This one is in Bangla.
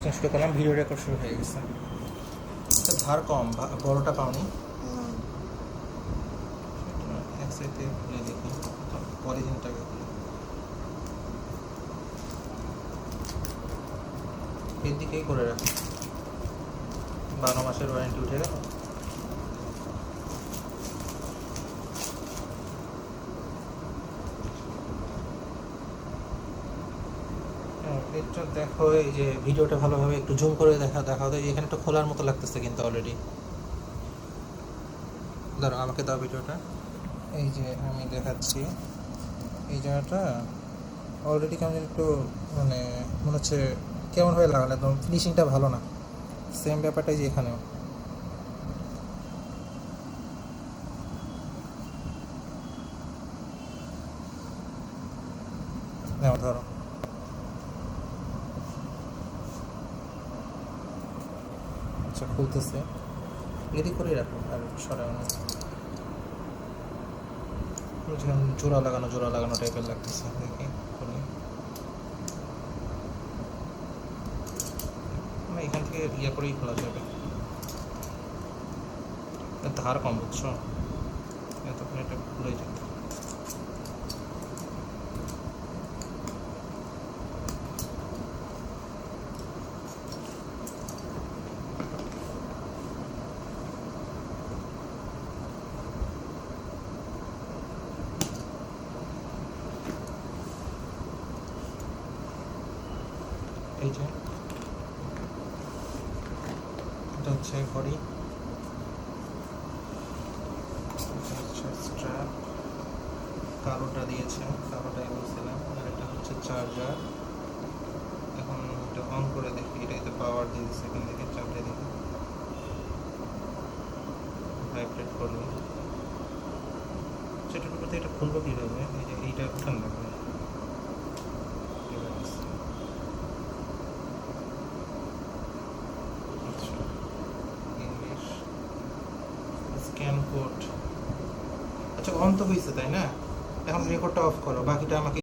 চেষ্টা করলাম, ভিডিও রেকর্ড শুরু হয়ে গেছে। ধার কম, বড়টা পাওনি। এক সাইডে খুলে দেখি, পলিথিনটাকে খুলে এর দিকেই করে রাখি। 12 মাসের ওয়ারেন্টি উঠে গেল। এটা দেখো, এই যে ভিডিওটা ভালোভাবে একটু জুম করে দেখাও তো। এখানে একটা খোলার মতো লাগতেছে কিন্তু অলরেডি। ধরো, আমাকে দাও ভিডিওটা। এই যে আমি দেখাচ্ছি, এই জায়গাটা অলরেডি কেমন একটু মানে মনে হচ্ছে কেমন হয়ে লাগালে, একদম ফিনিশিংটা ভালো না। সেম ব্যাপারটাই যে এখানেও। নাও ধরো, আচ্ছা খুলতেছে। এদিক করেই রাখো আর সরানো। জোড়া লাগানো টাইপের লাগতেছে, দেখি খুলে। না, এখান থেকে ইয়ে করেই খোলা যাবে। ধার কম, বুঝছো? এতক্ষণ এটা খুলে যেত। এই যে এটা হচ্ছে ঘড়ি, এটা হচ্ছে স্ট্র্যাপ। কালোটা দিয়েছে, কালোটাই বলছিলাম। আর এটা হচ্ছে চার্জার। এখন এটা অন করে দেখি, এটাতে পাওয়ার দিয়ে দিচ্ছে। এখান থেকে চাপতে দেখি ভাইব্রেট করবে। সেটার উপরে এটা খুলবো কীভাবে? এই যে এইটা উঠান লাগবে। আচ্ছা, ইংলিশ স্ক্যান কোড। আচ্ছা, অন তো হয়েছে তাই না? এখন রেকর্ডটা অফ করো, বাকিটা আমাকে